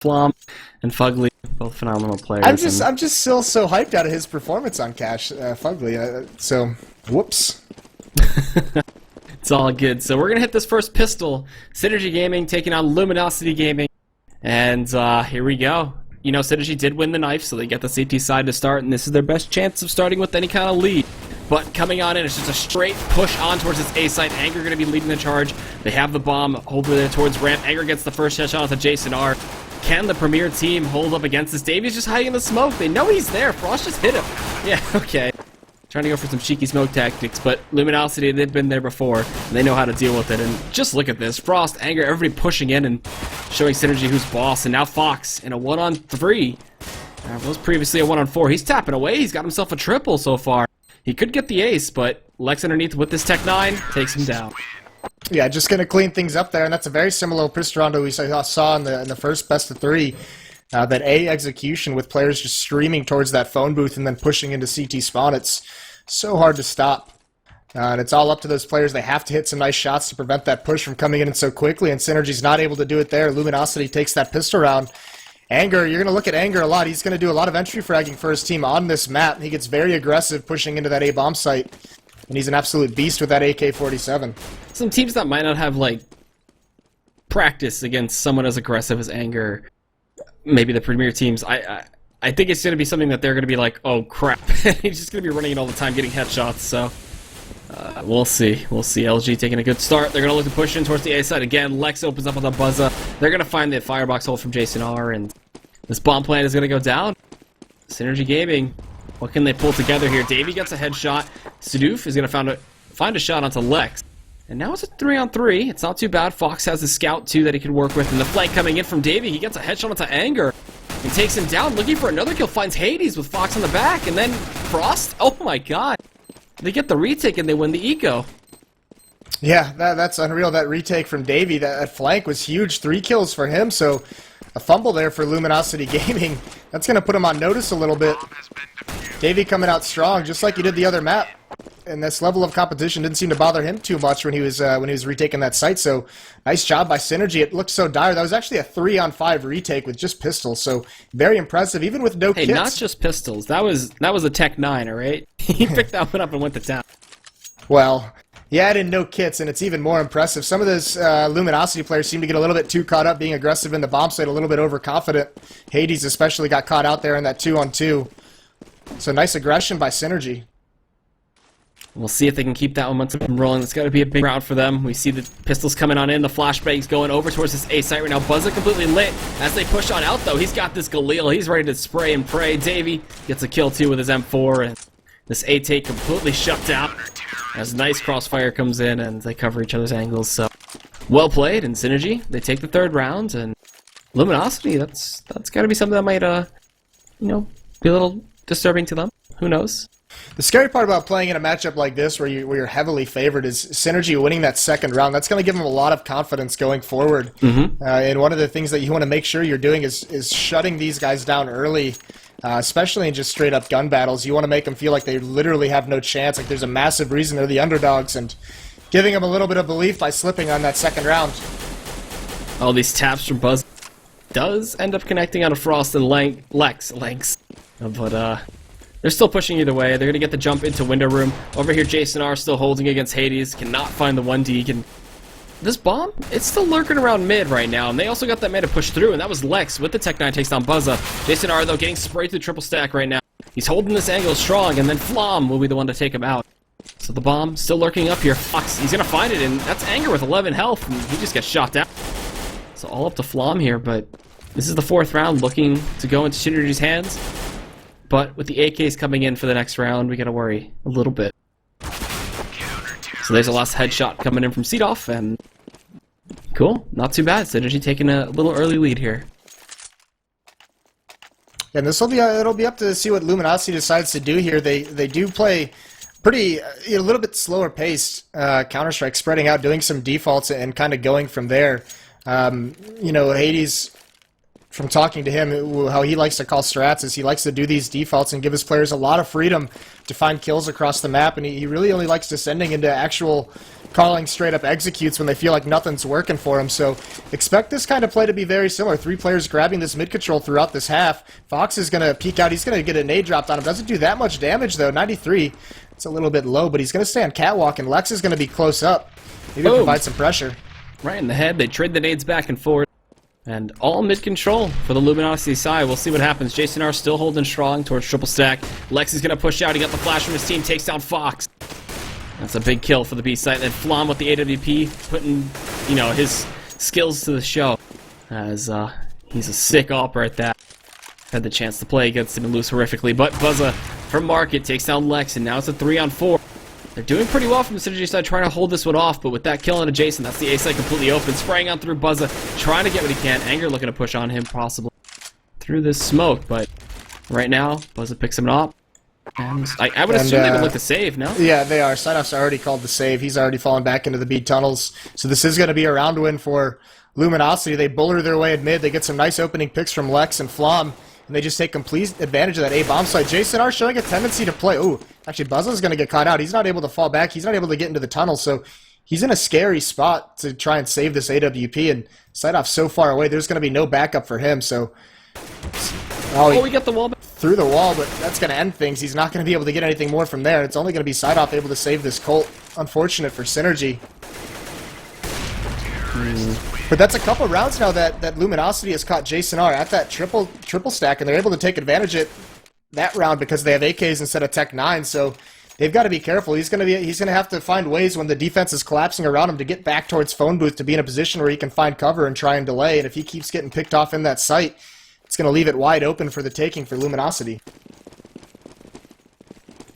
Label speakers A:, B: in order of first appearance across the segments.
A: Flom and Fugly, both phenomenal players.
B: I'm just still so hyped out of his performance on Cash, Fugly. So, whoops.
A: It's all good. So we're gonna hit this first pistol. SYNRGY Gaming taking on Luminosity Gaming, and here we go. You know, SYNRGY did win the knife, so they get the CT side to start, and this is their best chance of starting with any kind of lead. But coming on in, it's just a straight push on towards this A site. Anger going to be leading the charge. They have the bomb over there towards ramp. Anger gets the first headshot onto Jason R. Can the Premier team hold up against this? Davy's just hiding in the smoke. They know he's there. Frost just hit him. Yeah, okay. Trying to go for some cheeky smoke tactics, but Luminosity, they've been there before, and they know how to deal with it. And just look at this. Frost, Anger, everybody pushing in and showing SYNRGY who's boss. And now Fox in a 1-on-3. Was previously a 1-on-4. He's tapping away. He's got himself a triple so far. He could get the ace, but Lex underneath with this Tech 9 takes him down.
B: Yeah, just going to clean things up there, and that's a very similar pistol round we saw in the first best of 3. That A execution with players just streaming towards that phone booth and then pushing into CT spawn. It's so hard to stop. And it's all up to those players. They have to hit some nice shots to prevent that push from coming in so quickly, and SYNRGY's not able to do it there. Luminosity takes that pistol round. Anger, you're going to look at Anger a lot. He's going to do a lot of entry fragging for his team on this map. He gets very aggressive pushing into that A bomb site, and he's an absolute beast with that AK-47.
A: Some teams that might not have, like, practice against someone as aggressive as Anger, maybe the Premier teams, I think it's going to be something that they're going to be like, oh crap, he's just going to be running it all the time, getting headshots, so we'll see. We'll see. LG taking a good start. They're going to look to push in towards the A side again. Lex opens up with a buzzer. They're going to find the firebox hole from Jason R, and this bomb plant is going to go down. SYNRGY Gaming, what can they pull together here? Davey gets a headshot. Sidoof is going to find a shot onto Lex. And now it's a 3-on-3. It's not too bad. Fox has a scout, too, that he can work with. And the flank coming in from Davey. He gets a headshot onto Anger. He takes him down. Looking for another kill. Finds Hades with Fox on the back. And then Frost. Oh, my God. They get the retake, and they win the eco.
B: Yeah, that's unreal. That retake from Davey, that flank was huge. 3 kills for him, so a fumble there for Luminosity Gaming. That's going to put him on notice a little bit. Davey coming out strong, just like he did the other map. And this level of competition didn't seem to bother him too much when he was retaking that site. So nice job by SYNRGY. It looked so dire. That was actually a 3-on-5 retake with just pistols. So very impressive, even with no kits.
A: Hey, not just pistols. That was a Tech 9, all right? He picked that one up and went to town.
B: Well, he added no kits, and it's even more impressive. Some of those Luminosity players seem to get a little bit too caught up being aggressive in the bomb site, a little bit overconfident. Hades especially got caught out there in that 2-on-2. So nice aggression by SYNRGY.
A: We'll see if they can keep that momentum rolling. It's got to be a big round for them. We see the pistols coming on in. The flashbangs going over towards this A site right now. Buzzer completely lit. As they push on out, though, he's got this Galil. He's ready to spray and pray. Davey gets a kill, too, with his M4. And this A take completely shut down. As nice crossfire comes in, and they cover each other's angles. So, well played. And SYNRGY, they take the 3rd round. And Luminosity, that's got to be something that might, be a little disturbing to them. Who knows?
B: The scary part about playing in a matchup like this where you're heavily favored is SYNRGY winning that 2nd round. That's going to give them a lot of confidence going forward. And one of the things that you want to make sure you're doing is shutting these guys down early, especially in just straight-up gun battles. You want to make them feel like they literally have no chance, like there's a massive reason they're the underdogs, and giving them a little bit of belief by slipping on that 2nd round.
A: All these taps from Buzz does end up connecting on a Frost and Lex. But, they're still pushing either way. They're going to get the jump into window room. Over here, Jason R still holding against Hades. Cannot find the 1D. This bomb, it's still lurking around mid right now. And they also got that man to push through. And that was Lex with the Tech 9 takes down Buzza. Jason R, though, getting sprayed through triple stack right now. He's holding this angle strong. And then Flom will be the one to take him out. So the bomb still lurking up here. Fox, he's going to find it. And that's Anger with 11 health. And he just gets shot down. So all up to Flom here. But this is the 4th round looking to go into SYNRGY's hands. But with the AKs coming in for the next round, we gotta worry a little bit. So there's a last headshot coming in from Seedoff, and cool, not too bad. SYNRGY taking a little early lead here.
B: And this will be it'll be up to see what Luminosity decides to do here. They do play pretty a little bit slower paced Counter-Strike, spreading out, doing some defaults, and kind of going from there. Hades, from talking to him, how he likes to call strats is he likes to do these defaults and give his players a lot of freedom to find kills across the map, and he really only likes descending into actual calling straight up executes when they feel like nothing's working for them. So expect this kind of play to be very similar. 3 players grabbing this mid control throughout this half. Fox is going to peek out. He's going to get a nade dropped on him. Doesn't do that much damage though. 93. It's a little bit low, but he's going to stay on catwalk, and Lex is going to be close up. Maybe provide some pressure.
A: Right in the head. They trade the nades back and forth. And all mid-control for the Luminosity side. We'll see what happens. Jason R still holding strong towards triple stack. Lex is going to push out. He got the flash from his team. Takes down Fox. That's a big kill for the B site. Then Flom with the AWP, putting, you know, his skills to the show. As he's a sick opera at that. Had the chance to play against him and lose horrifically. But Buzza from Market takes down Lex, and now it's a 3-on-4. They're doing pretty well from the Synergy side, trying to hold this one off, but with that kill on adjacent, that's the A site completely open. Spraying on through Buzza, trying to get what he can. Anger looking to push on him, possible, through this smoke, but right now, Buzza picks him up. And I would assume they would look to save, no?
B: Yeah, they are. Signoff's already called the save. He's already fallen back into the B tunnels. So this is going to be a round win for Luminosity. They buller their way in mid. They get some nice opening picks from Lex and Flom. And they just take complete advantage of that A bomb site. Jason R showing a tendency to play. Ooh, actually Buzza's going to get caught out. He's not able to fall back. He's not able to get into the tunnel. So he's in a scary spot to try and save this AWP. And Signoff's so far away, there's going to be no backup for him. So
A: we got the wall
B: through the wall, but that's going to end things. He's not going to be able to get anything more from there. It's only going to be Signoff able to save this Colt. Unfortunate for Synergy. But that's a couple rounds now that Luminosity has caught Jason R at that triple stack, and they're able to take advantage of that round because they have AKs instead of Tech 9. So they've got to be careful. He's gonna have to find ways when the defense is collapsing around him to get back towards phone booth to be in a position where he can find cover and try and delay. And if he keeps getting picked off in that site, it's gonna leave it wide open for the taking for Luminosity.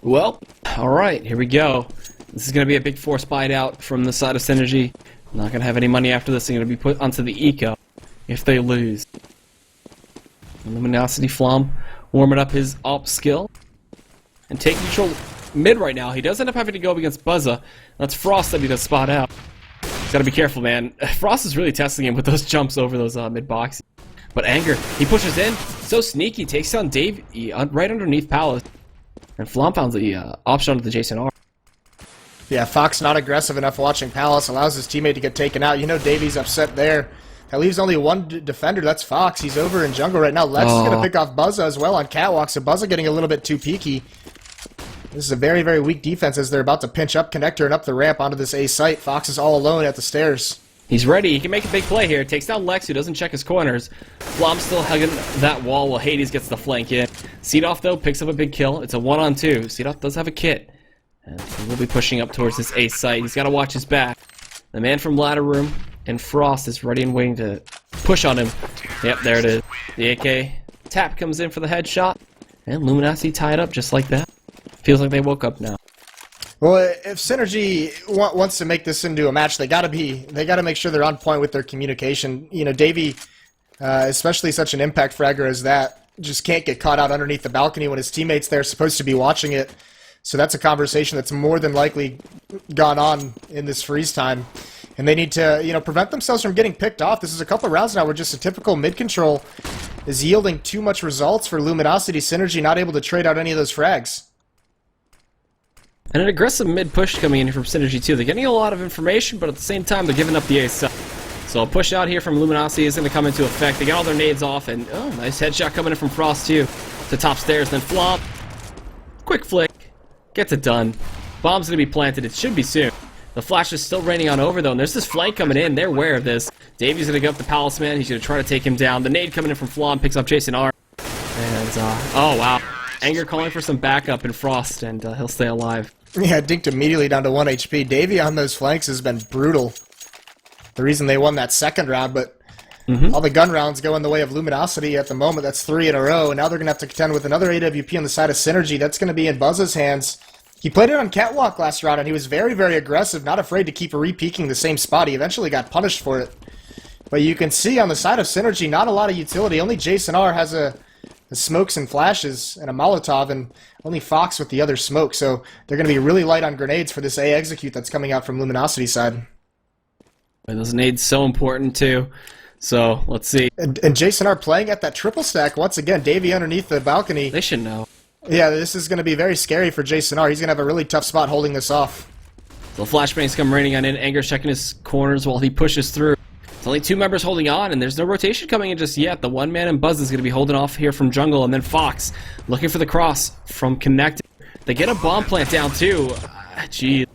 A: Well, all right, here we go. This is gonna be a big force bite out from the side of Synergy. Not going to have any money after this. They're going to be put onto the eco if they lose. Luminosity Flom warming up his op skill and taking control mid right now. He does end up having to go up against Buzza. That's Frost that he does spot out. He's got to be careful, man. Frost is really testing him with those jumps over those mid boxes. But Anger, he pushes in. So sneaky. Takes down Dave right underneath Palace. And Flom found the option onto the Jason R.
B: Yeah, Fox not aggressive enough watching Palace, allows his teammate to get taken out. You know Davy's upset there. That leaves only one defender, that's Fox. He's over in jungle right now. Lex is going to pick off Buzza as well on catwalk, so Buzza getting a little bit too peaky. This is a very, very weak defense as they're about to pinch up Connector and up the ramp onto this A site. Fox is all alone at the stairs.
A: He's ready. He can make a big play here. Takes down Lex, who doesn't check his corners. Flom still hugging that wall while Hades gets the flank in. Seedoff, though, picks up a big kill. It's a 1-on-2. Seedoff does have a kit. And he will be pushing up towards this A site. He's got to watch his back. The man from ladder room and Frost is ready and waiting to push on him. Yep, there it is. The AK tap comes in for the headshot. And Luminosity tied up just like that. Feels like they woke up now.
B: Well, if Synergy wants to make this into a match, they got to make sure they're on point with their communication. You know, Davey, especially such an impact fragger as that, just can't get caught out underneath the balcony when his teammates there are supposed to be watching it. So that's a conversation that's more than likely gone on in this freeze time. And they need to, you know, prevent themselves from getting picked off. This is a couple of rounds now where just a typical mid-control is yielding too much results for Luminosity. Synergy not able to trade out any of those frags.
A: And an aggressive mid-push coming in from Synergy too. They're getting a lot of information, but at the same time they're giving up the ace. So a push out here from Luminosity is going to come into effect. They got all their nades off, and nice headshot coming in from Frost too. To top stairs, then Flop. Quick flick. Gets it done. Bomb's going to be planted. It should be soon. The flash is still raining on over, though, and there's this flank coming in. They're aware of this. Davy's going to go up the Palace Man. He's going to try to take him down. The nade coming in from Flom picks up Jason R. And, oh, wow. Anger calling for some backup in Frost, and he'll stay alive.
B: Yeah, dinked immediately down to 1 HP. Davy on those flanks has been brutal. The reason they won that second round, but all the gun rounds go in the way of Luminosity at the moment. That's 3 in a row, and now they're going to have to contend with another AWP on the side of Synergy. That's going to be in Buzz's hands. He played it on Catwalk last round, and he was very, very aggressive, not afraid to keep re-peeking the same spot. He eventually got punished for it. But you can see on the side of Synergy, not a lot of utility. Only Jason R has a smokes and flashes and a Molotov, and only Fox with the other smoke. So they're going to be really light on grenades for this A execute that's coming out from Luminosity side.
A: And those nades so important, too. So, let's see.
B: And Jason R playing at that triple stack once again. Davey underneath the balcony.
A: They should know.
B: Yeah, this is going to be very scary for Jason R. He's going to have a really tough spot holding this off.
A: So flashbangs come raining on in. Anger's checking his corners while he pushes through. It's only 2 members holding on, and there's no rotation coming in just yet. The one man and Buzz is going to be holding off here from jungle, and then Fox looking for the cross from connected. They get a bomb plant down too. Gee,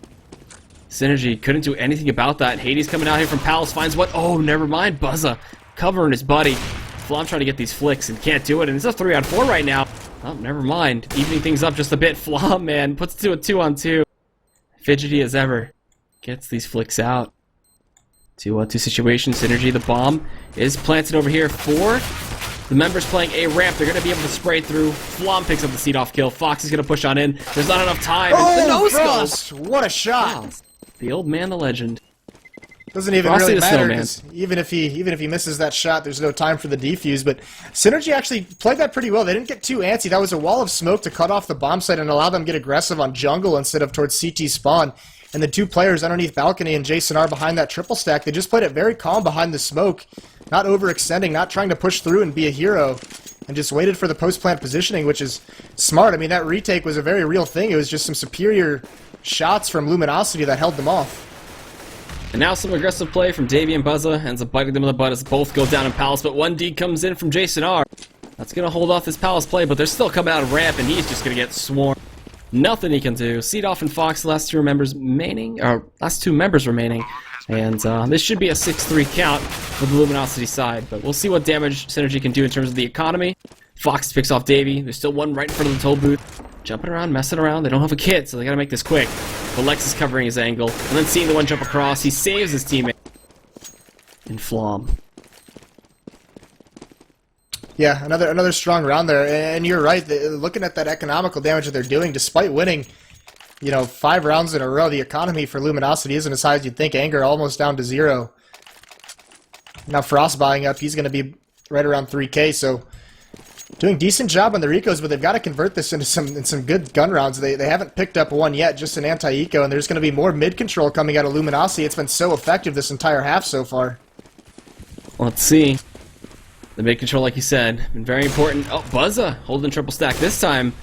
A: SYNRGY couldn't do anything about that. Hades coming out here from Palace finds what? Oh, never mind. Buzza covering his buddy. Flom trying to get these flicks and can't do it, and it's a 3-on-4 right now. Oh, never mind. Evening things up just a bit. Flom, man, puts it to a 2-on-2. Fidgety as ever. Gets these flicks out. 2-on-2 situation. SYNRGY, the bomb is planted over here for the members playing a ramp. They're going to be able to spray through. Flom picks up the seed-off kill. Fox is going to push on in. There's not enough time.
B: Oh,
A: the nose
B: Frost!
A: goes.
B: What a shot!
A: Wow. The old man, the legend.
B: Doesn't even
A: Frosty
B: really
A: the
B: matter,
A: Snowman.
B: 'cause even if he misses that shot, there's no time for the defuse. But SYNRGY actually played that pretty well. They didn't get too antsy. That was a wall of smoke to cut off the bomb site and allow them to get aggressive on jungle instead of towards CT spawn. And the 2 players underneath balcony and Jason are behind that triple stack. They just played it very calm behind the smoke, not overextending, not trying to push through and be a hero, and just waited for the post-plant positioning, which is smart. I mean, that retake was a very real thing. It was just some superior shots from Luminosity that held them off.
A: And now some aggressive play from Davey and Buzza ends up biting them in the butt as both go down in Palace, but 1D comes in from Jason R. That's going to hold off this Palace play, but they're still coming out of ramp, and he's just going to get swarmed. Nothing he can do. Seed off and Fox, last 2 members remaining, and this should be a 6-3 count for the Luminosity side, but we'll see what damage SYNRGY can do in terms of the economy. Fox picks off Davey. There's still one right in front of the toll booth. Jumping around, messing around. They don't have a kit, so they gotta make this quick. But Lex is covering his angle, and then seeing the one jump across, he saves his teammate. And Flom.
B: Yeah, another strong round there, and you're right. Looking at that economical damage that they're doing, despite winning, 5 rounds in a row, the economy for Luminosity isn't as high as you'd think. Anger almost down to 0. Now Frost buying up, he's going to be right around 3K, so doing decent job on the recos, but they've got to convert this into some good gun rounds. They haven't picked up one yet, just an anti-eco, and there's going to be more mid-control coming out of Luminosity. It's been so effective this entire half so far.
A: Let's see. The mid-control, like you said, been very important. Oh, Buzza holding triple stack this time.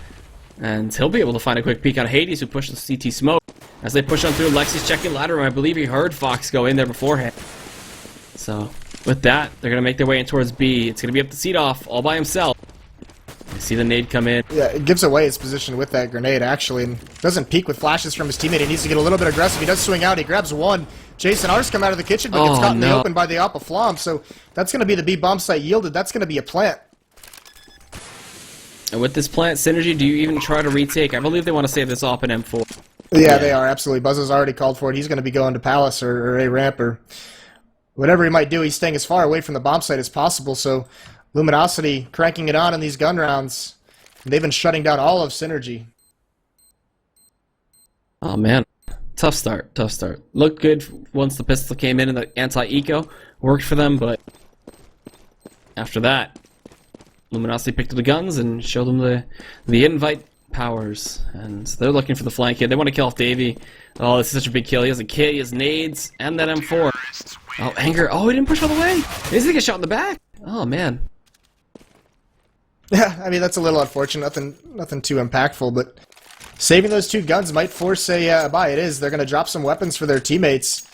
A: And he'll be able to find a quick peek on Hades, who pushed the CT smoke. As they push on through, Lexi's checking ladder room. I believe he heard Fox go in there beforehand. So, with that, they're going to make their way in towards B. It's going to be up to Seed Off, all by himself. I see the nade come in.
B: Yeah, it gives away his position with that grenade, actually, and doesn't peek with flashes from his teammate. He needs to get a little bit aggressive. He does swing out. He grabs one. Jason R's come out of the kitchen, but gets caught in the open by the Oppa Flom, so that's going to be the B bomb site yielded. That's going to be a plant.
A: And with this plant, SYNRGY, do you even try to retake? I believe they want to save this off in M4.
B: Yeah, they are, absolutely. Buzz has already called for it. He's going to be going to Palace or A ramp or whatever he might do. He's staying as far away from the bomb site as possible, so Luminosity cranking it on in these gun rounds. They've been shutting down all of SYNRGY.
A: Oh, man. Tough start, tough start. Looked good once the pistol came in and the anti-eco worked for them, but after that, Luminosity picked up the guns and showed them the invite powers, and they're looking for the flank hit. They want to kill off Davey. Oh, this is such a big kill. He has a kit, he has nades, and that M4. Oh, Anger. Oh, he didn't push all the way. He's gonna get shot in the back. Oh, man.
B: Yeah, I mean, that's a little unfortunate. Nothing too impactful, but saving those 2 guns might force a buy. It is. They're going to drop some weapons for their teammates.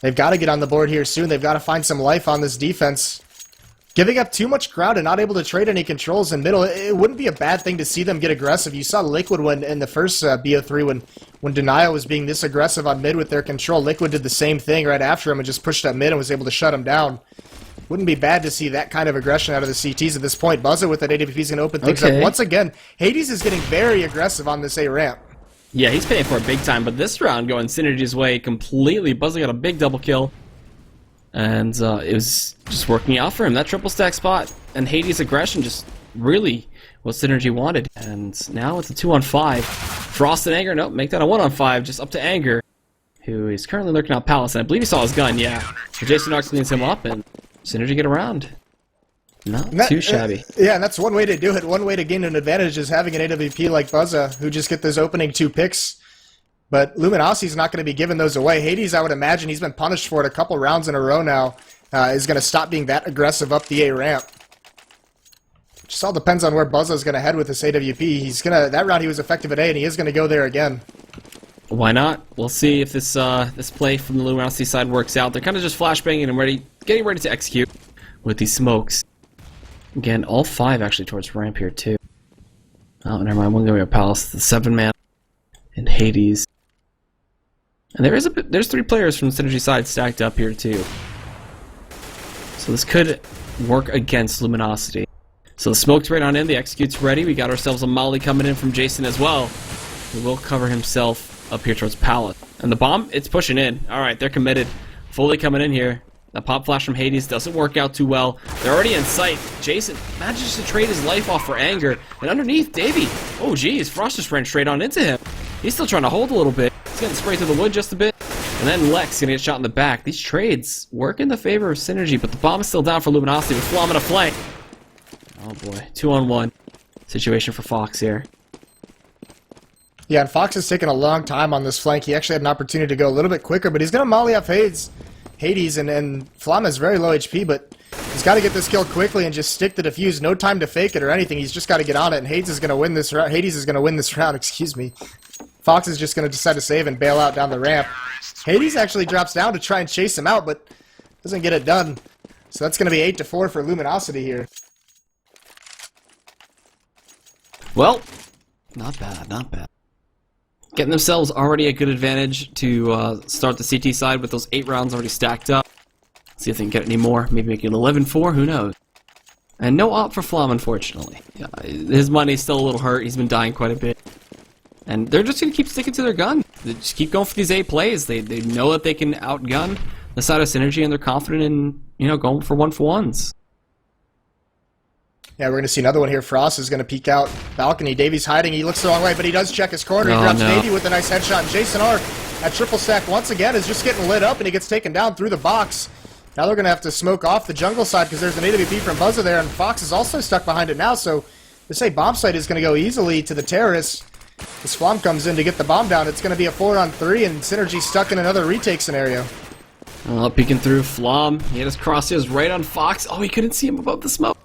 B: They've got to get on the board here soon. They've got to find some life on this defense. Giving up too much ground and not able to trade any controls in middle, it wouldn't be a bad thing to see them get aggressive. You saw Liquid when in the first BO3 when Denial was being this aggressive on mid with their control. Liquid did the same thing right after him and just pushed up mid and was able to shut him down. Wouldn't be bad to see that kind of aggression out of the CTs at this point. Buzza with that AWP is going to open things up. Once again, Hades is getting very aggressive on this A ramp.
A: Yeah, he's paying for it big time, but this round going SYNRGY's way completely. Buzza got a big double kill, and it was just working out for him. That triple stack spot and Hades' aggression just really what SYNRGY wanted. And now it's a 2-on-5. Frost and Anger, nope, make that a 1-on-5, just up to Anger, who is currently lurking out Palace, and I believe he saw his gun, yeah. So Jason Arx cleans him up, and SYNRGY get around. Not too shabby.
B: Yeah, and that's one way to do it. One way to gain an advantage is having an AWP like Buzza, who just get those opening 2 picks. But Luminosity's not going to be giving those away. Hades, I would imagine, he's been punished for it a couple rounds in a row now, is going to stop being that aggressive up the A ramp. Just all depends on where Buzza's going to head with this AWP. That round he was effective at A, and he is going to go there again.
A: Why not? We'll see if this this play from the Luminosity side works out. They're kind of just flashbanging and getting ready to execute with these smokes. Again, all 5 actually towards ramp here too. Oh, never mind. One going to Palace, the 7-man, and Hades. And there's 3 players from the Synergy side stacked up here too. So this could work against Luminosity. So the smoke's right on in, the execute's ready. We got ourselves a molly coming in from Jason as well. He will cover himself up here towards Palace. And the bomb, it's pushing in. Alright, they're committed. Fully coming in here. The pop flash from Hades doesn't work out too well. They're already in sight. Jason manages to trade his life off for anger. And underneath, Davey. Oh geez, Frost just ran straight on into him. He's still trying to hold a little bit. He's getting sprayed through the wood just a bit. And then Lex gonna get shot in the back. These trades work in the favor of Synergy, but the bomb is still down for Luminosity with Flom in a flank. Oh boy, 2-on-1 situation for Fox here.
B: Yeah, and Fox has taken a long time on this flank. He actually had an opportunity to go a little bit quicker, but he's going to molly up Hades, and Flom has very low HP, but he's got to get this kill quickly and just stick the defuse. No time to fake it or anything. He's just got to get on it, and Hades is going to win this round. Excuse me. Fox is just going to decide to save and bail out down the ramp. Hades actually drops down to try and chase him out, but doesn't get it done. So that's going to be 8-4 for Luminosity here.
A: Well, not bad, not bad. Getting themselves already a good advantage to start the CT side with those 8 rounds already stacked up. See if they can get any more. Maybe make it 11-4, who knows. And no op for Flom, unfortunately. Yeah, his money's still a little hurt. He's been dying quite a bit. And they're just going to keep sticking to their gun. They just keep going for these A plays. They know that they can outgun the side of Synergy, and they're confident in, you know, going for 1-for-1s.
B: Yeah, we're going to see another one here. Frost is going to peek out balcony. Davy's hiding. He looks the wrong way, but he does check his corner. He drops Davy with a nice headshot. And Jason R at triple stack once again is just getting lit up, and he gets taken down through the box. Now they're going to have to smoke off the jungle side because there's an AWP from Buzzer there, and Fox is also stuck behind it now. So this A bomb site is going to go easily to the terrorists. This Flom comes in to get the bomb down. It's going to be a 4-on-3, and Synergy stuck in another retake scenario.
A: Peeking through Flom. He had his crosshairs right on Fox. Oh, he couldn't see him above the smoke.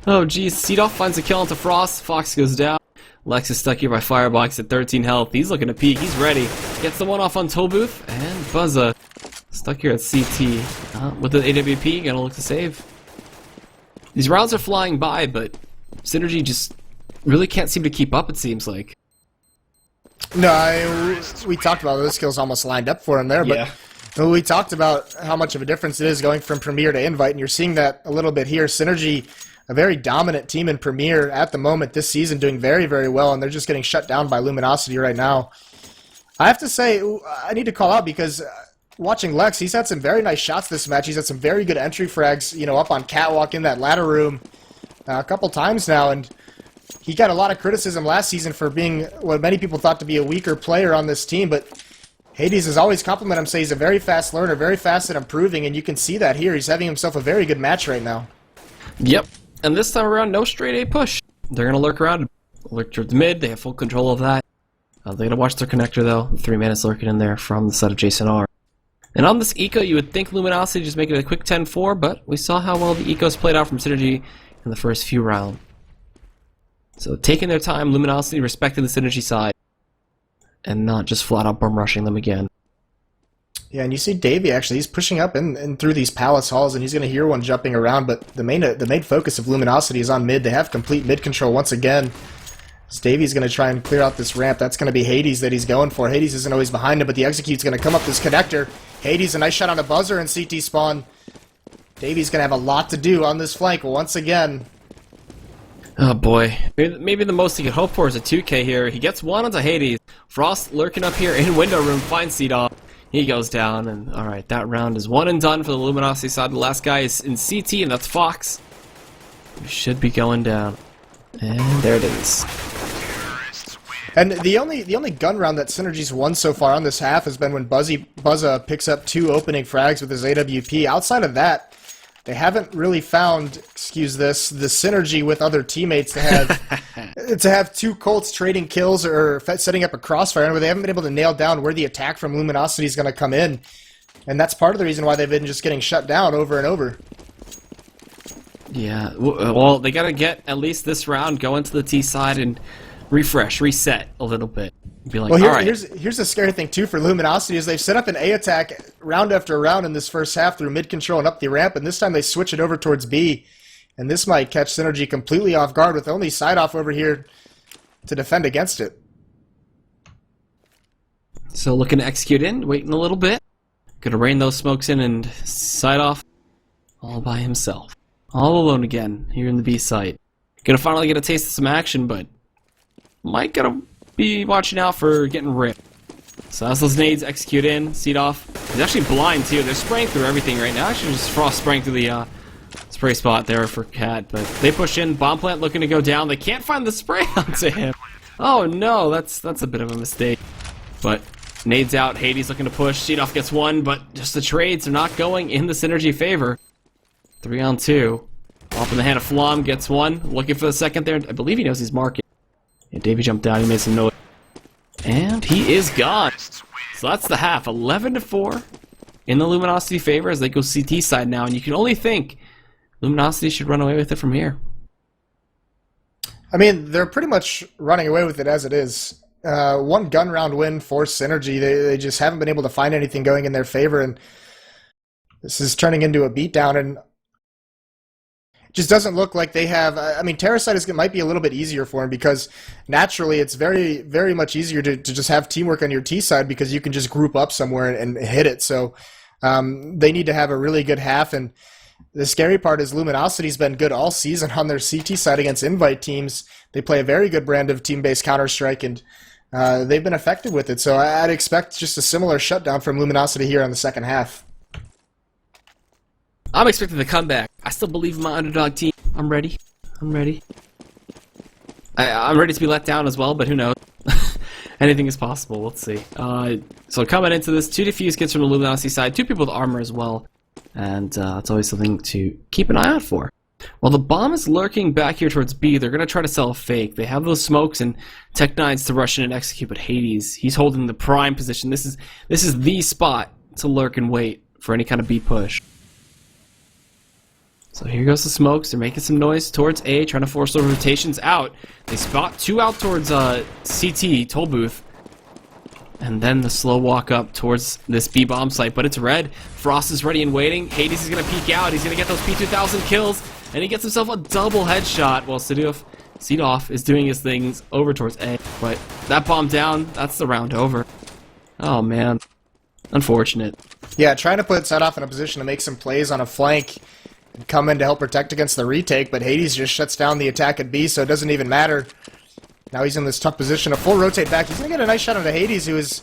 A: Oh, geez. Seedoff finds a kill into Frost. Fox goes down. Lex is stuck here by Firebox at 13 health. He's looking to peek. He's ready. Gets the one off on Tollbooth. And Buzza stuck here at CT. With the AWP, gonna look to save. These rounds are flying by, but Synergy just really can't seem to keep up, it seems like.
B: No, we talked about those skills almost lined up for him there, but yeah. We talked about how much of a difference it is going from Premier to Invite, and you're seeing that a little bit here. Synergy, a very dominant team in Premier at the moment this season, doing very, very well, and they're just getting shut down by Luminosity right now. I have to say, I need to call out because watching Lex, he's had some very nice shots this match. He's had some very good entry frags, you know, up on Catwalk in that ladder room a couple times now, and he got a lot of criticism last season for being what many people thought to be a weaker player on this team, but Hades has always complimented him, say he's a very fast learner, very fast at improving, and you can see that here. He's having himself a very good match right now.
A: Yep. And this time around, no straight A push. They're going to lurk around, lurk towards the mid. They have full control of that. They're going to watch their connector, though. 3-man is lurking in there from the side of Jason R. And on this eco, you would think Luminosity just make it a quick 10-4, but we saw how well the ecos played out from Synergy in the first few rounds. So taking their time, Luminosity respecting the Synergy side, and not just flat-out bum rushing them again.
B: Yeah, and you see Davey, actually, he's pushing up and through these palace halls, and he's going to hear one jumping around, but the main focus of Luminosity is on mid. They have complete mid control once again. So Davey's going to try and clear out this ramp. That's going to be Hades that he's going for. Hades isn't always behind him, but the execute's going to come up this connector. Hades, a nice shot on a buzzer in CT spawn. Davey's going to have a lot to do on this flank once again.
A: Oh boy. Maybe the most he could hope for is a 2K here. He gets one onto Hades. Frost lurking up here in window room, finds Seedoff. He goes down, and alright, that round is one and done for the Luminosity side. The last guy is in CT, and that's Fox. He should be going down. And there it is.
B: And the only gun round that Synergy's won so far on this half has been when Buzza picks up 2 opening frags with his AWP. Outside of that, they haven't really found, excuse this, the synergy with other teammates to have 2 Colts trading kills or setting up a crossfire, where they haven't been able to nail down where the attack from Luminosity is going to come in. And that's part of the reason why they've been just getting shut down over and over.
A: Yeah, well, they got to get at least this round, go into the T side, and refresh, reset a little bit. Be like,
B: Well,
A: all right.
B: here's the scary thing, too, for Luminosity is they've set up an A attack round after round in this first half through mid-control and up the ramp, and this time they switch it over towards B. And this might catch SYNRGY completely off guard with only side-off over here to defend against it.
A: So looking to execute in, waiting a little bit. Gonna rain those smokes in and side off all by himself. All alone again here in the B site. Gonna finally get a taste of some action, but might gotta be watching out for getting ripped. So as those nades execute in, seed off. He's actually blind too. They're spraying through everything right now. Actually just frost spraying through the spray spot there for Cat, but they push in. Bomb plant looking to go down. They can't find the spray onto him. Oh no, that's a bit of a mistake. But nades out. Hades looking to push. Seed off gets one, but just the trades are not going in the SYNRGY favor. 3-on-2. Off in the hand of Flom gets one. Looking for the second there. I believe he knows he's marking. Yeah, Davey jumped out. He made some noise. And he is gone. So that's the half. 11-4 in the Luminosity favor as they go CT side now. And you can only think Luminosity should run away with it from here.
B: I mean, they're pretty much running away with it as it is. One gun round win for SYNRGY. They just haven't been able to find anything going in their favor, and this is turning into a beatdown, and it just doesn't look like they have... I mean, Terracite might be a little bit easier for them because naturally it's very, very much easier to just have teamwork on your T side because you can just group up somewhere and hit it. So they need to have a really good half, and the scary part is Luminosity's been good all season on their CT side against invite teams. They play a very good brand of team-based Counter-Strike, and they've been effective with it. So I'd expect just a similar shutdown from Luminosity here on the second half.
A: I'm expecting the comeback. I still believe in my underdog team. I'm ready. I'm ready. I'm ready to be let down as well, but who knows? Anything is possible. Let's see. So coming into this, 2 defuse kits from the Luminosity side, 2 people with armor as well. And it's always something to keep an eye out for. While the bomb is lurking back here towards B, they're going to try to sell a fake. They have those smokes and Tech-9s to rush in and execute, but Hades, he's holding the prime position. This is the spot to lurk and wait for any kind of B push. So here goes the smokes. They're making some noise towards A, trying to force the rotations out. They spot 2 out towards CT, toll booth. And then the slow walk up towards this B bomb site, but it's red. Frost is ready and waiting. Hades is going to peek out. He's going to get those P2000 kills, and he gets himself a double headshot while Seedoff is doing his things over towards A. But that bomb down, that's the round over. Oh man, unfortunate.
B: Yeah, trying to put Seedoff in a position to make some plays on a flank and come in to help protect against the retake, but Hades just shuts down the attack at B, so it doesn't even matter. Now he's in this tough position. A full rotate back. He's going to get a nice shot onto Hades, who is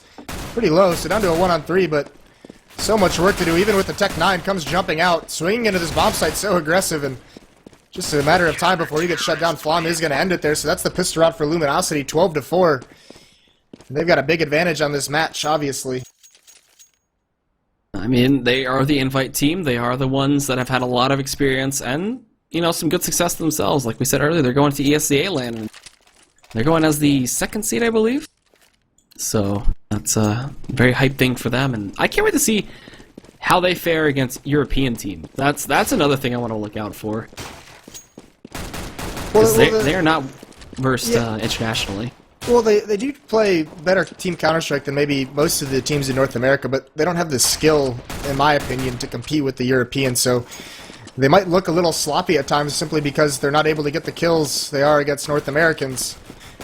B: pretty low, so down to a 1-on-3, but so much work to do. Even with the Tech-9, comes jumping out, swinging into this bomb site so aggressive, and just a matter of time before he gets shut down. Flom is going to end it there, so that's the pistol round for Luminosity, 12-4. And they've got a big advantage on this match, obviously.
A: I mean, they are the invite team. They are the ones that have had a lot of experience and, you know, some good success themselves. Like we said earlier, they're going to ESCA land, and they're going as the 2nd seed, I believe. So that's a very hype thing for them, and I can't wait to see how they fare against European teams. That's another thing I want to look out for. Because they are not versed internationally.
B: Well, they do play better team Counter-Strike than maybe most of the teams in North America, but they don't have the skill, in my opinion, to compete with the Europeans, so they might look a little sloppy at times simply because they're not able to get the kills they are against North Americans.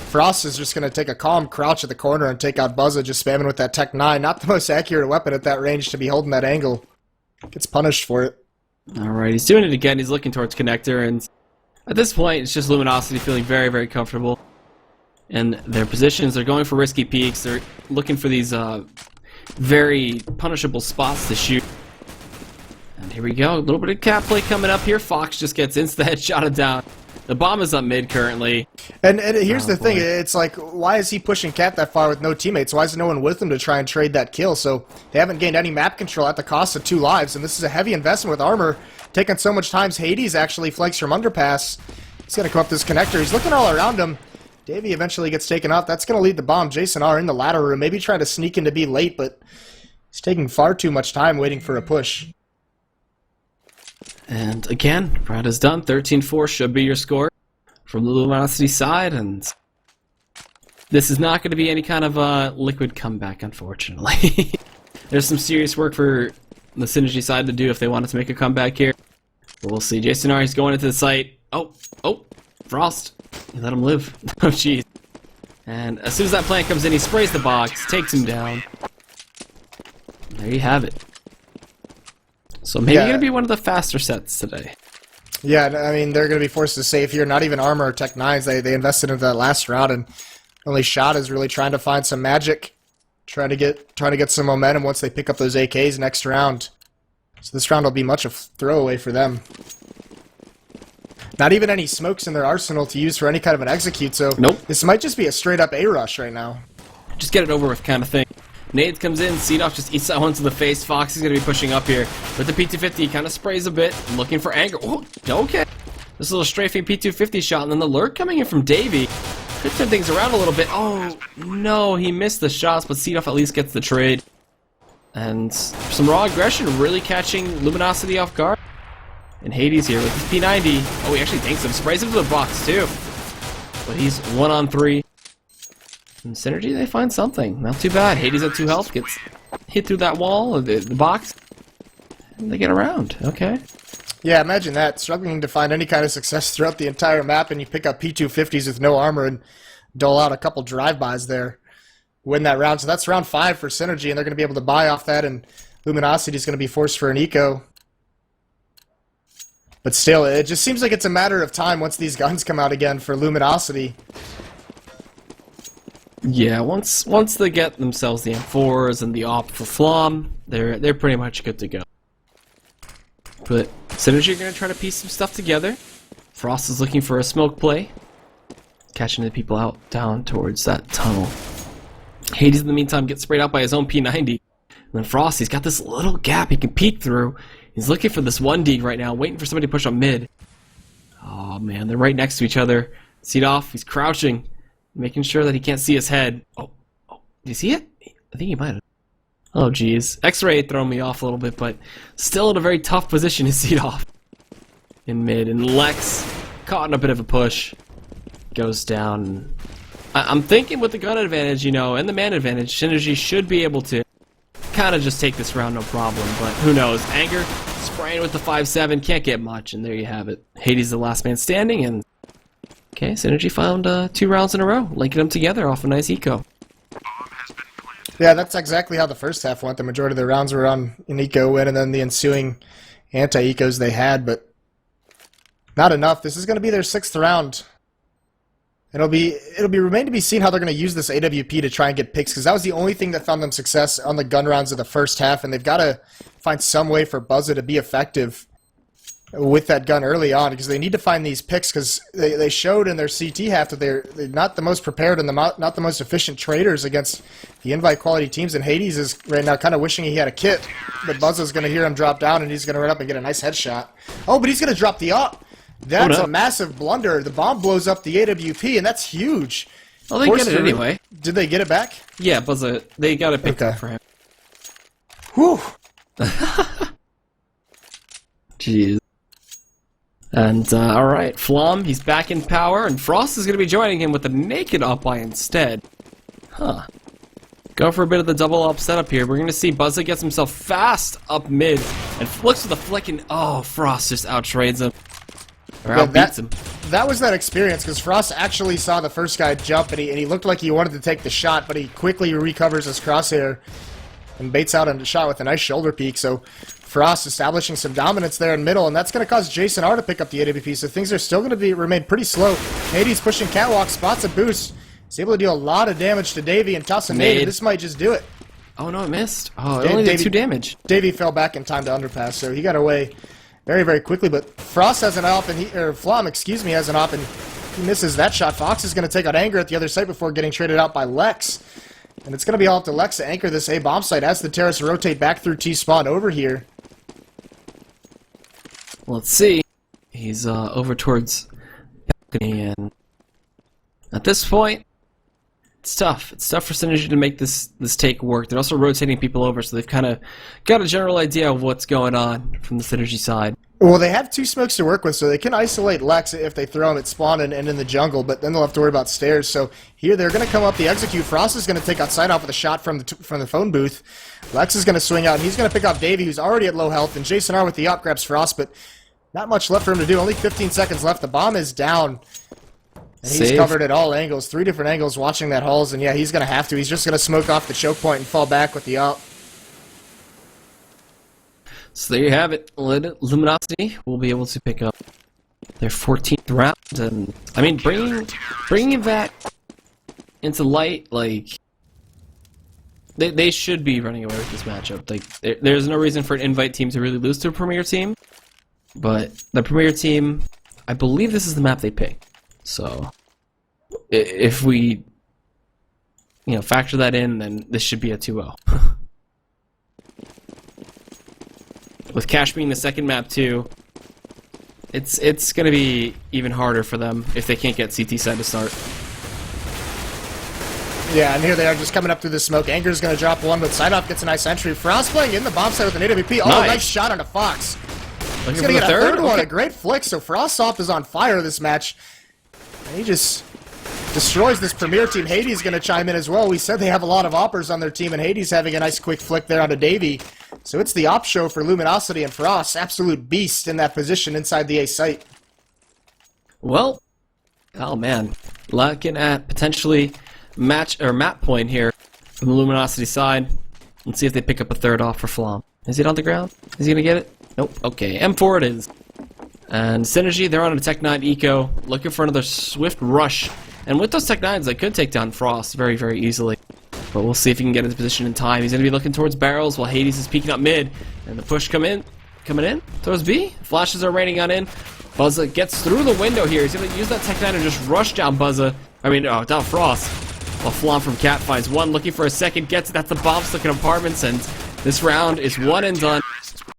B: Frost is just going to take a calm crouch at the corner and take out Buzza, just spamming with that Tech-9. Not the most accurate weapon at that range to be holding that angle. Gets punished for it.
A: Alright, he's doing it again. He's looking towards Connector, and at this point, it's just Luminosity feeling very, very comfortable in their positions. They're going for risky peeks. They're looking for these very punishable spots to shoot. And here we go. A little bit of cap play coming up here. Fox just gets insta-headshotted down. The bomb is up mid currently.
B: And here's the thing. It's like, why is he pushing Cat that far with no teammates? Why is no one with him to try and trade that kill? So they haven't gained any map control at the cost of 2 lives. And this is a heavy investment with armor. Taking so much time. Hades actually flanks from underpass. He's going to come up this connector. He's looking all around him. Davey eventually gets taken out. That's going to lead the bomb. Jason R in the ladder room. Maybe trying to sneak into B late, but he's taking far too much time waiting for a push.
A: And again, round is done. 13-4 should be your score from the Luminosity side, and This is not going to be any kind of liquid comeback, unfortunately. There's some serious work for the SYNRGY side to do if they wanted to make a comeback here. But we'll see. SYNRGY's going into the site. Oh, Frost. You let him live. Oh, jeez. And as soon as that plant comes in, he sprays the box, takes him down. There you have it. So maybe going to be one of the faster sets today.
B: Yeah, I mean, they're going to be forced to save here. Not even armor or Tech 9s. They invested into that last round, and only shot is really trying to find some magic. Trying to get some momentum once they pick up those AKs next round. So this round will be much of a throwaway for them. Not even any smokes in their arsenal to use for any kind of an execute, so
A: nope.
B: This might just be a straight-up A-rush right now.
A: Just get it over with kind of thing. Nades comes in, Seedoff just eats that one to the face. Fox is going to be pushing up here. With the P250, kind of sprays a bit, looking for anger. Oh, okay. This little strafing P250 shot, and then the lurk coming in from Davey. Could turn things around a little bit. Oh, no, he missed the shots, but Seedoff at least gets the trade. And some raw aggression really catching Luminosity off guard. And Hades here with his P90. Oh, he actually tanks him. Sprays him to the box, too. But he's 1-on-3. And SYNRGY, they find something. Not too bad. Hades at 2 health. Gets hit through that wall, or the box. And they get around. Okay.
B: Yeah, imagine that. Struggling to find any kind of success throughout the entire map, and you pick up P250s with no armor and dole out a couple drive-bys there. Win that round. So that's round 5 for SYNRGY, and they're going to be able to buy off that, and Luminosity is going to be forced for an eco. But still, it just seems like it's a matter of time once these guns come out again for Luminosity.
A: Yeah, once they get themselves the M4s and the AWP for Flom, they're pretty much good to go. But SYNRGY are going to try to piece some stuff together. Frost is looking for a smoke play, catching the people out down towards that tunnel. Hades, in the meantime, gets sprayed out by his own P90. And then Frost, he's got this little gap he can peek through. He's looking for this 1D right now, waiting for somebody to push up mid. Oh, man, they're right next to each other. Seedoff, he's crouching, making sure that he can't see his head. Oh, did you see it? I think he might have. Oh, geez. X-Ray throwing me off a little bit, but still in a very tough position is Seedoff in mid. And Lex, caught in a bit of a push, goes down. I'm thinking with the gun advantage, you know, and the man advantage, SYNRGY should be able to kind of just take this round, no problem. But who knows? Anger, spraying with the 5.7, can't get much, and there you have it. Hades the last man standing, and okay, SYNRGY found 2 rounds in a row, linking them together off a nice eco.
B: Yeah, that's exactly how the first half went. The majority of the rounds were on an eco win, and then the ensuing anti-ecos they had, but not enough. This is going to be their 6th round. It'll be remain to be seen how they're going to use this AWP to try and get picks, because that was the only thing that found them success on the gun rounds of the first half, and they've got to find some way for Buzza to be effective with that gun early on, because they need to find these picks, because they showed in their CT half that they're not the most prepared and not the most efficient traders against the invite quality teams, and Hades is right now kind of wishing he had a kit, but Buzza's going to hear him drop down, and he's going to run up and get a nice headshot. Oh, but he's going to drop the AWP. That's a massive blunder. The bomb blows up the AWP, and that's huge.
A: Well, they get it anyway.
B: Did they get it back?
A: Yeah, Buzza, they got a pick up for him.
B: Whew.
A: Jeez. And, alright, Flom, he's back in power, and Frost is going to be joining him with a naked up-eye instead. Huh. Go for a bit of the double up setup here. We're going to see Buzza gets himself fast up mid, and looks for the flick, and oh, Frost just outtrades him. Or outbeats him.
B: That was that experience, because Frost actually saw the first guy jump, and he looked like he wanted to take the shot, but he quickly recovers his crosshair and baits out on the shot with a nice shoulder peek. So Frost establishing some dominance there in middle, and that's going to cause Jason R to pick up the AWP, so things are still going to remain pretty slow. Hades pushing catwalk, spots a boost. He's able to deal a lot of damage to Davey and toss a nade, and this might just do it.
A: Oh no, it missed. Oh, it only did 2 damage.
B: Davey fell back in time to underpass, so he got away very, very quickly, but Frost has an op, and Flom, excuse me, has an op, and he misses that shot. Fox is going to take out Anger at the other site before getting traded out by Lex. And it's going to be all up to Lex to anchor this A-bomb site as the terrorists rotate back through T-spawn over here.
A: Let's see. He's over towards balcony, and at this point, it's tough. It's tough for SYNRGY to make this take work. They're also rotating people over, so they've kind of got a general idea of what's going on from the SYNRGY side.
B: Well, they have 2 smokes to work with, so they can isolate Lex if they throw him at spawn and in the jungle, but then they'll have to worry about stairs. So here they're going to come up the execute. Frost is going to take out Sign Off with a shot from the phone booth. Lex is going to swing out, and he's going to pick off Davey, who's already at low health, and Jason R with the op grabs Frost, but not much left for him to do. Only 15 seconds left. The bomb is down, and he's covered at all angles. 3 different angles watching that Halls, and yeah, he's going to have to. He's just going to smoke off the choke point and fall back with the op.
A: So there you have it. Luminosity will be able to pick up their 14th round, and I mean, bringing it back into light, like they should be running away with this matchup. Like there's no reason for an invite team to really lose to a premier team, but the premier team, I believe this is the map they picked. So if we, factor that in, then this should be a 2-0. With Cash being the second map too, it's going to be even harder for them if they can't get CT side to start.
B: Yeah, and here they are just coming up through the smoke. Anger's going to drop one, but Sideoff gets a nice entry. Frost playing in the bomb side with an AWP. Oh, nice shot on a Fox. He's going to get a third one. A great flick. So Frostsoft is on fire this match. And he just destroys this premier team. Hades going to chime in as well. We said they have a lot of oppers on their team, and Hades having a nice quick flick there onto Davey. So it's the op show for Luminosity, and Frost, absolute beast in that position inside the A site.
A: Well, oh man, looking at potentially map point here from the Luminosity side. Let's see if they pick up a third off for Flom. Is it on the ground? Is he gonna get it? Nope. Okay, M4 it is. And SYNRGY, they're on a Tech 9 Eco, looking for another swift rush. And with those Tech 9s, they could take down Frost very, very easily. But we'll see if he can get his position in time. He's going to be looking towards barrels while Hades is peeking up mid. And the push coming in towards B. Flashes are raining on in. Buzza gets through the window here. He's going to use that Tech 9 and just rush down Buzza. Down Frost. While Flom from Cat finds one, looking for a second. Gets it. That's the bomb stuck in apartments. And this round is one and done.